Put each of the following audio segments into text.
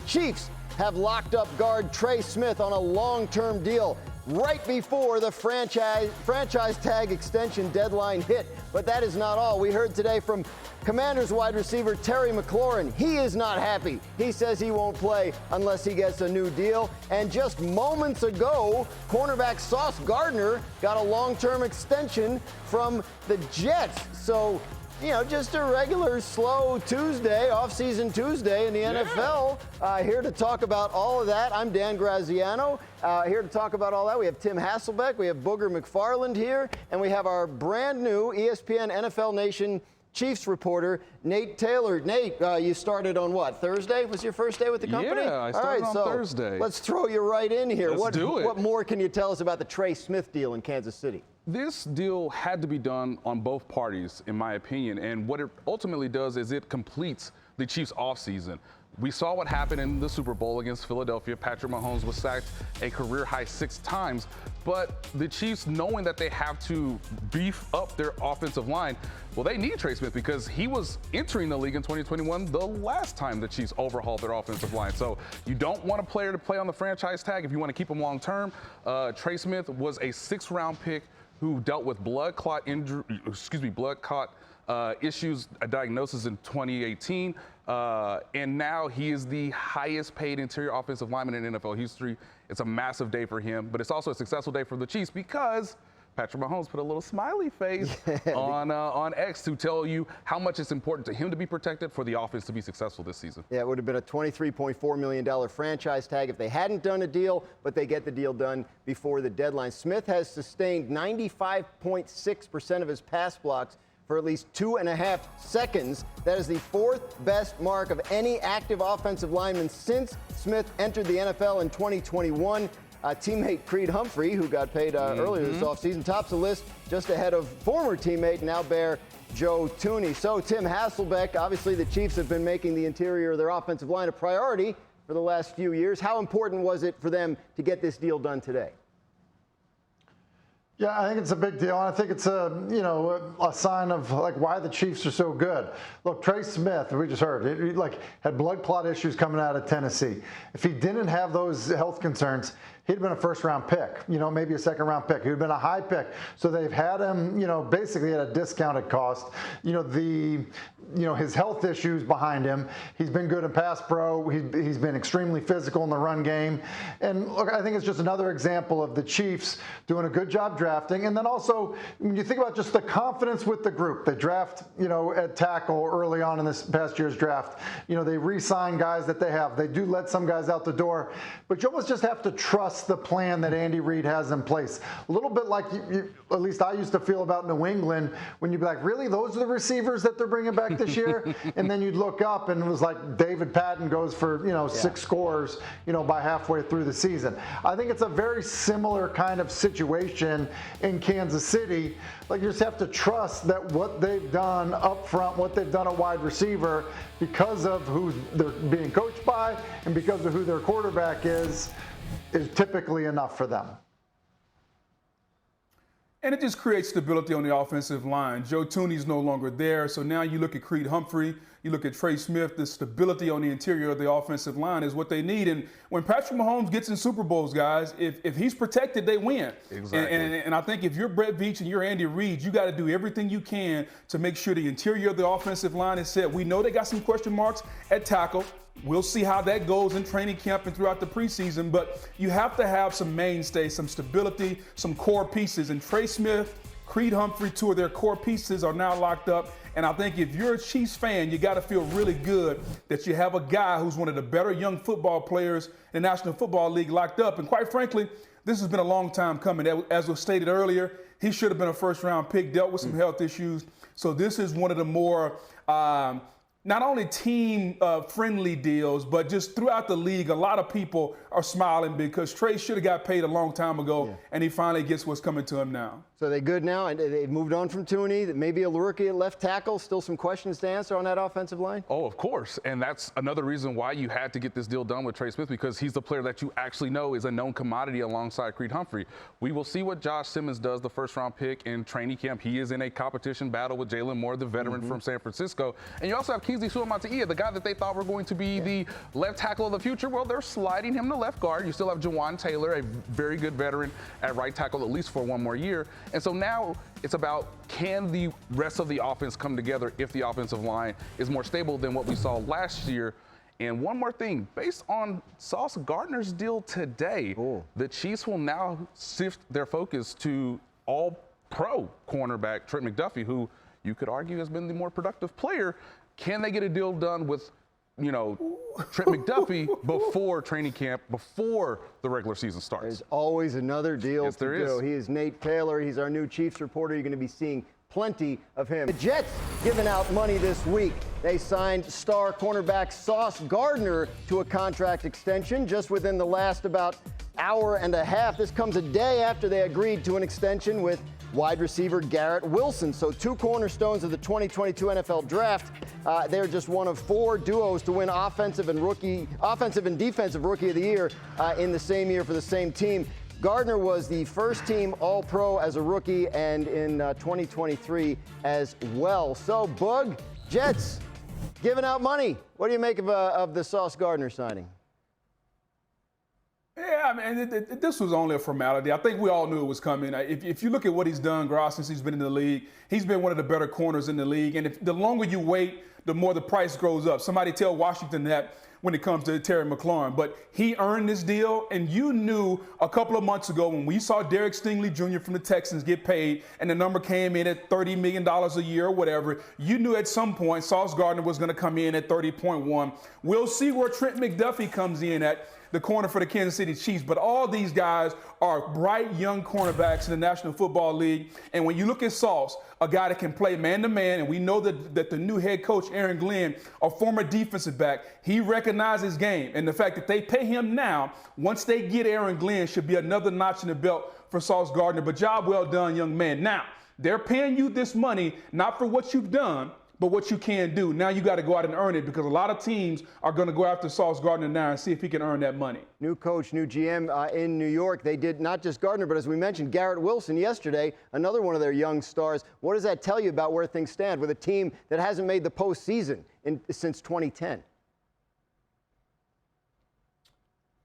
Chiefs have locked up guard Trey Smith on a long-term deal right before the franchise tag extension deadline hit. But that is not all. We heard today from Commanders wide receiver Terry McLaurin. He is not happy. He says he won't play unless he gets a new deal. And just moments ago, cornerback Sauce Gardner got a long-term extension from the Jets. So, you know, just a regular slow Tuesday, off-season Tuesday in the NFL. Here to talk about all of that, I'm Dan Graziano. Here to talk about all that, we have Tim Hasselbeck, we have Booger McFarland here, and we have our brand new ESPN NFL Nation Chiefs reporter, Nate Taylor. Nate, you started on what, Thursday? Was your first day with the company? Yeah, I started on Thursday. Let's throw you right in here. Let's do it. What more can you tell us about the Trey Smith deal in Kansas City? This deal had to be done on both parties, in my opinion, and what it ultimately does is it completes the Chiefs' offseason. We saw what happened in the Super Bowl against Philadelphia. Patrick Mahomes was sacked a career-high 6 times, but the Chiefs, knowing that they have to beef up their offensive line, well, they need Trey Smith because he was entering the league in 2021 the last time the Chiefs overhauled their offensive line. So you don't want a player to play on the franchise tag if you want to keep him long-term. Trey Smith was a 6th-round pick who dealt with blood clot issues, a diagnosis in 2018, and now he is the highest paid interior offensive lineman in NFL history. It's a massive day for him, but it's also a successful day for the Chiefs because Patrick Mahomes put a little smiley face on X to tell you how much it's important to him to be protected for the offense to be successful this season. Yeah, it would have been a $23.4 million franchise tag if they hadn't done a deal, but they get the deal done before the deadline. Smith has sustained 95.6% of his pass blocks for at least 2.5 seconds. That is the 4th best mark of any active offensive lineman since Smith entered the NFL in 2021. Teammate Creed Humphrey, who got paid earlier this offseason, tops the list just ahead of former teammate, now Bear, Joe Thuney. So, Tim Hasselbeck, obviously the Chiefs have been making the interior of their offensive line a priority for the last few years. How important was it for them to get this deal done today? Yeah, I think it's a big deal. And I think it's a sign of like why the Chiefs are so good. Look, Trey Smith, we just heard, he had blood clot issues coming out of Tennessee. If he didn't have those health concerns, he'd been a 1st-round pick, maybe a 2nd-round pick. He'd been a high pick. So they've had him, basically at a discounted cost. His health issues behind him. He's been good in pass pro. He's been extremely physical in the run game. And look, I think it's just another example of the Chiefs doing a good job drafting. And then also, when you think about just the confidence with the group, they draft, at tackle early on in this past year's draft. They re-sign guys that they have. They do let some guys out the door. But you almost just have to trust the plan that Andy Reid has in place. A little bit like, at least I used to feel about New England, when you'd be like, really, those are the receivers that they're bringing back this year? And then you'd look up and it was like David Patton goes for 6 scores by halfway through the season. I think it's a very similar kind of situation in Kansas City. Like, you just have to trust that what they've done up front, what they've done at wide receiver, because of who they're being coached by and because of who their quarterback is typically enough for them. And it just creates stability on the offensive line. Joe Thuney's no longer there, so now you look at Creed Humphrey, you look at Trey Smith, the stability on the interior of the offensive line is what they need. And when Patrick Mahomes gets in Super Bowls, guys, if he's protected, they win. Exactly. And I think if you're Brett Veach and you're Andy Reid, you got to do everything you can to make sure the interior of the offensive line is set. We know they got some question marks at tackle. We'll see how that goes in training camp and throughout the preseason, but you have to have some mainstays, some stability, some core pieces. And Trey Smith, Creed Humphrey, 2 of their core pieces are now locked up. And I think if you're a Chiefs fan, you got to feel really good that you have a guy who's one of the better young football players in the National Football League locked up. And quite frankly, this has been a long time coming. As was stated earlier, he should have been a 1st-round pick, dealt with some health issues. So this is one of the more not only team-friendly deals, but just throughout the league, a lot of people are smiling because Trey should have got paid a long time ago, and he finally gets what's coming to him now. So they good now, and they've moved on from Tooney. Maybe a rookie at left tackle. Still some questions to answer on that offensive line. Oh, of course, and that's another reason why you had to get this deal done with Trey Smith, because he's the player that you actually know is a known commodity alongside Creed Humphrey. We will see what Josh Simmons does, the first-round pick in training camp. He is in a competition battle with Jalen Moore, the veteran from San Francisco, and you also have Kingsley Suamataia, the guy that they thought were going to be the left tackle of the future. Well, they're sliding him to left guard. You still have Jawan Taylor, a very good veteran at right tackle, at least for one more year, and so now it's about, can the rest of the offense come together if the offensive line is more stable than what we saw last year? And one more thing, based on Sauce Gardner's deal today, the Chiefs will now shift their focus to all-pro cornerback Trent McDuffie, who you could argue has been the more productive player. Can they get a deal done with, you know, Trent McDuffie before training camp, before the regular season starts? There's always another deal to do. He is Nate Taylor. He's our new Chiefs reporter. You're going to be seeing plenty of him. The Jets giving out money this week. They signed star cornerback Sauce Gardner to a contract extension just within the last about hour and a half. This comes a day after they agreed to an extension with wide receiver Garrett Wilson. So two cornerstones of the 2022 NFL Draft. They're just one of four duos to win offensive and defensive Rookie of the Year in the same year for the same team. Gardner was the first team All-Pro as a rookie and in 2023 as well. So, Boog, Jets giving out money. What do you make of the Sauce Gardner signing? Yeah, I mean, this was only a formality. I think we all knew it was coming. If you look at what he's done, Gross, since he's been in the league, he's been one of the better corners in the league. And the longer you wait, the more the price goes up. Somebody tell Washington that when it comes to Terry McLaurin. But he earned this deal, and you knew a couple of months ago when we saw Derek Stingley Jr. from the Texans get paid and the number came in at $30 million a year or whatever, you knew at some point Sauce Gardner was going to come in at 30.1. We'll see where Trent McDuffie comes in at, the corner for the Kansas City Chiefs. But all these guys are bright young cornerbacks in the National Football League. And when you look at Sauce, a guy that can play man-to-man, and we know that the new head coach, Aaron Glenn, a former defensive back, he recognizes game. And the fact that they pay him now, once they get Aaron Glenn, should be another notch in the belt for Sauce Gardner. But job well done, young man. Now, they're paying you this money not for what you've done, but what you can do. Now you got to go out and earn it, because a lot of teams are going to go after Sauce Gardner now and see if he can earn that money. New coach, new GM in New York. They did not just Gardner, but as we mentioned, Garrett Wilson yesterday, another one of their young stars. What does that tell you about where things stand with a team that hasn't made the postseason since 2010?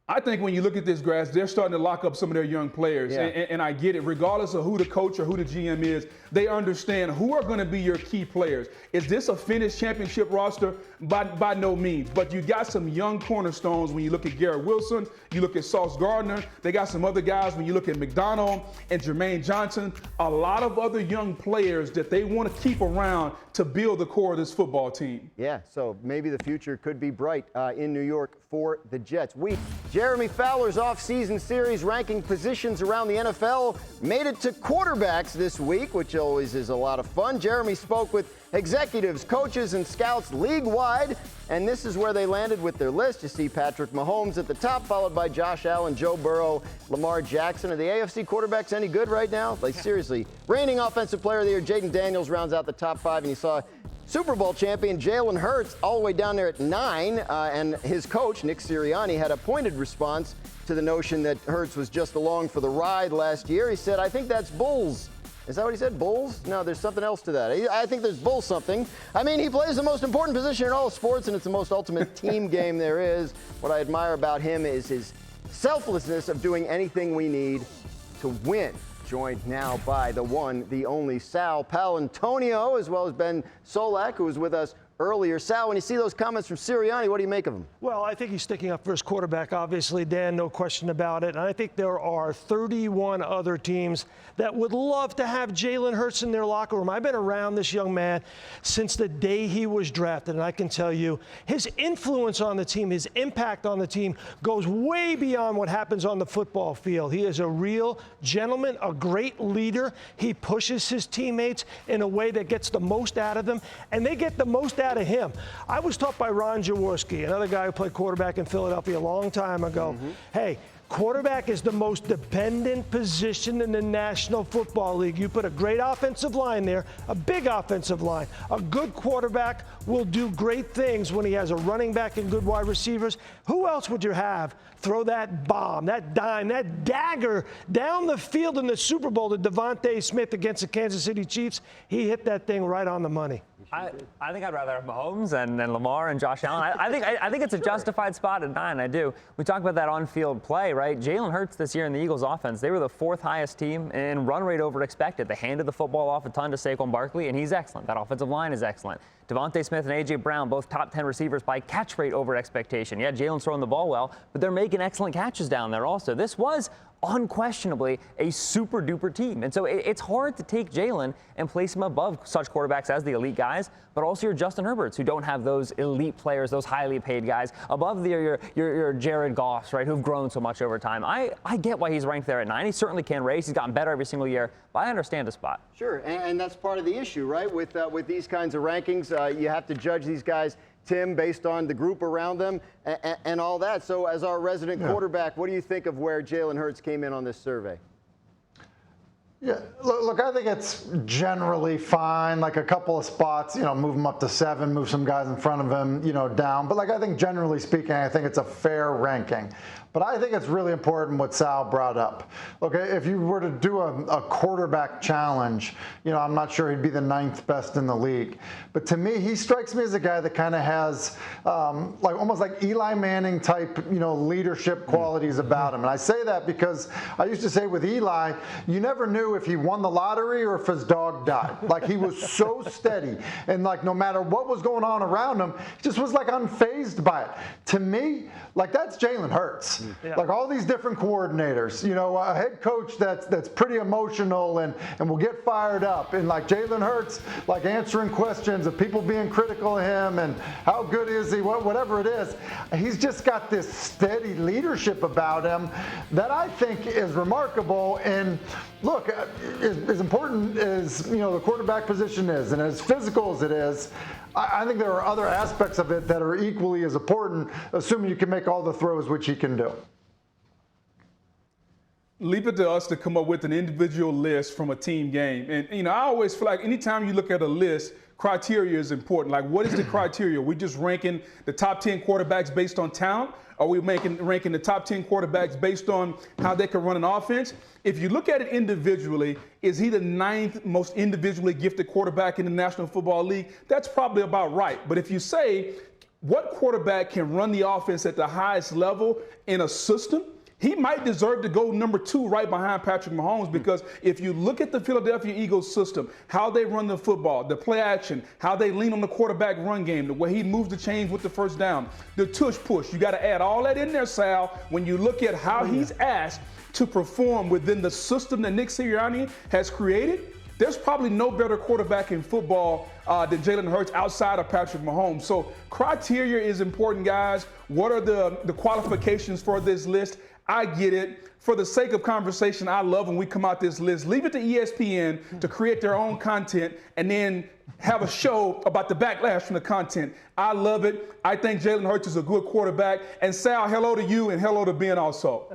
I think when you look at this, Grass, they're starting to lock up some of their young players. Yeah. And I get it. Regardless of who the coach or who the GM is, they understand who are going to be your key players. Is this a finished championship roster? By no means. But you got some young cornerstones when you look at Garrett Wilson, you look at Sauce Gardner. They got some other guys when you look at McDonald and Jermaine Johnson. A lot of other young players that they want to keep around to build the core of this football team. Yeah, so maybe the future could be bright in New York for the Jets. Jeremy Fowler's off-season series ranking positions around the NFL made it to quarterbacks this week, which always is a lot of fun. Jeremy spoke with executives, coaches, and scouts league-wide, and this is where they landed with their list. You see Patrick Mahomes at the top, followed by Josh Allen, Joe Burrow, Lamar Jackson. Are the AFC quarterbacks any good right now? Like, seriously. Reigning Offensive Player of the Year, Jaden Daniels rounds out the top five, and you saw Super Bowl champion Jalen Hurts all the way down there at 9, and his coach, Nick Sirianni, had a pointed response to the notion that Hurts was just along for the ride last year. He said, "I think that's bulls." Is that what he said, bulls? No, there's something else to that. I think there's bull something. I mean, he plays the most important position in all of sports, and it's the most ultimate team game there is. What I admire about him is his selflessness of doing anything we need to win. Joined now by the one, the only Sal Paolantonio, as well as Ben Solak, who was with us earlier. Sal, when you see those comments from Sirianni, what do you make of them? Well, I think he's sticking up for his quarterback, obviously, Dan, no question about it. And I think there are 31 other teams that would love to have Jalen Hurts in their locker room. I've been around this young man since the day he was drafted, and I can tell you his influence on the team, his impact on the team goes way beyond what happens on the football field. He is a real gentleman, a great leader. He pushes his teammates in a way that gets the most out of them, and they get the most out of him. I was taught by Ron Jaworski, another guy who played quarterback in Philadelphia a long time ago. Hey, Quarterback is the most dependent position in the National Football League. You put a great offensive line there, a big offensive line. A good quarterback will do great things when he has a running back and good wide receivers. Who else would you have throw that bomb, that dime, that dagger down the field in the Super Bowl to Devontae Smith against the Kansas City Chiefs? He hit that thing right on the money. I think I'd rather have Mahomes and Lamar and Josh Allen. I think it's a justified spot at 9. I do. We talk about that on-field play, right? Jalen Hurts this year in the Eagles offense, they were the 4th highest team in run rate over expected. They handed the football off a ton to Saquon Barkley, and he's excellent. That offensive line is excellent. Devontae Smith and A.J. Brown, both top 10 receivers by catch rate over expectation. Yeah, Jalen's throwing the ball well, but they're making excellent catches down there also. This was unquestionably a super duper team. And so it's hard to take Jalen and place him above such quarterbacks as the elite guys, but also your Justin Herberts, who don't have those elite players, those highly paid guys, above your Jared Goffs, right, who've grown so much over time. I get why he's ranked there at 9. He certainly can race. He's gotten better every single year, but I understand his spot. Sure, and that's part of the issue, right? With these kinds of rankings, you have to judge these guys, Tim, based on the group around them and all that. So as our resident quarterback, what do you think of where Jalen Hurts came in on this survey? Yeah, look, I think it's generally fine. Like a couple of spots, move him up to 7, move some guys in front of him, down. But I think generally speaking, I think it's a fair ranking. But I think it's really important what Sal brought up. Look, if you were to do a quarterback challenge, I'm not sure he'd be the 9th best in the league. But to me, he strikes me as a guy that kind of has almost like Eli Manning type, leadership qualities about him. And I say that because I used to say with Eli, you never knew if he won the lottery or if his dog died. He was so steady. And no matter what was going on around him, he just was unfazed by it. To me, that's Jalen Hurts. Yeah. All these different coordinators, a head coach that's pretty emotional and will get fired up. And Jalen Hurts, answering questions of people being critical of him and how good is he, whatever it is. He's just got this steady leadership about him that I think is remarkable. And look, as important as, the quarterback position is and as physical as it is, I think there are other aspects of it that are equally as important, assuming you can make all the throws, which he can do. Leave it to us to come up with an individual list from a team game. And, I always feel like anytime you look at a list, criteria is important. What is the criteria? We just ranking the top 10 quarterbacks based on talent? Are we ranking the top 10 quarterbacks based on how they can run an offense? If you look at it individually, is he the 9th most individually gifted quarterback in the National Football League? That's probably about right. But if you say, what quarterback can run the offense at the highest level in a system? He might deserve to go number 2 right behind Patrick Mahomes, because if you look at the Philadelphia Eagles system, how they run the football, the play action, how they lean on the quarterback run game, the way he moves the chains with the first down, the tush push, you got to add all that in there, Sal, when you look at how he's asked to perform within the system that Nick Sirianni has created. There's probably no better quarterback in football than Jalen Hurts outside of Patrick Mahomes. So criteria is important, guys. What are the qualifications for this list? I get it. For the sake of conversation, I love when we come out this list. Leave it to ESPN to create their own content and then have a show about the backlash from the content. I love it. I think Jalen Hurts is a good quarterback. And Sal, hello to you and hello to Ben also.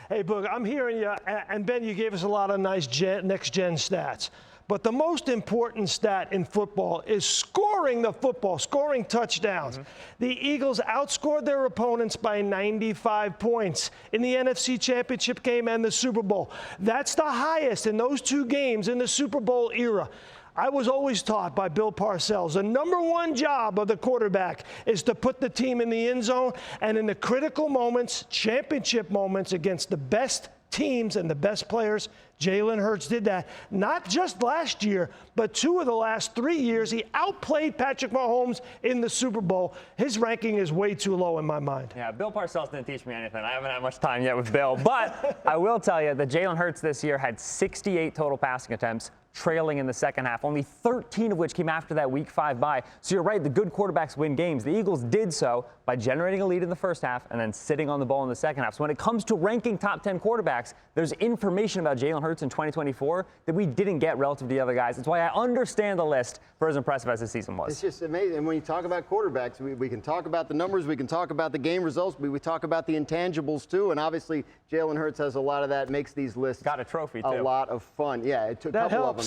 Hey, Boog, I'm hearing you. And Ben, you gave us a lot of nice next-gen stats. But the most important stat in football is scoring the football, scoring touchdowns. The Eagles outscored their opponents by 95 points in the NFC Championship game and the Super Bowl. That's the highest in those 2 games in the Super Bowl era. I was always taught by Bill Parcells, the number 1 job of the quarterback is to put the team in the end zone, and in the critical moments, championship moments against the best teams and the best players, Jalen Hurts did that. Not just last year, but 2 of the last 3 years. He outplayed Patrick Mahomes in the Super Bowl. His ranking is way too low in my mind. Yeah, Bill Parcells didn't teach me anything. I haven't had much time yet with Bill. But I will tell you that Jalen Hurts this year had 68 total passing attempts, trailing in the second half, only 13 of which came after that Week 5 bye. So you're right, the good quarterbacks win games. The Eagles did so by generating a lead in the first half and then sitting on the ball in the second half. So when it comes to ranking top 10 quarterbacks, there's information about Jalen Hurts in 2024 that we didn't get relative to the other guys. That's why I understand the list for as impressive as the season was. It's just amazing. And when you talk about quarterbacks, we can talk about the numbers, we can talk about the game results, but we talk about the intangibles too. And obviously, Jalen Hurts has a lot of that, makes these lists got a trophy, too. A lot of fun. Yeah, it took a couple of them.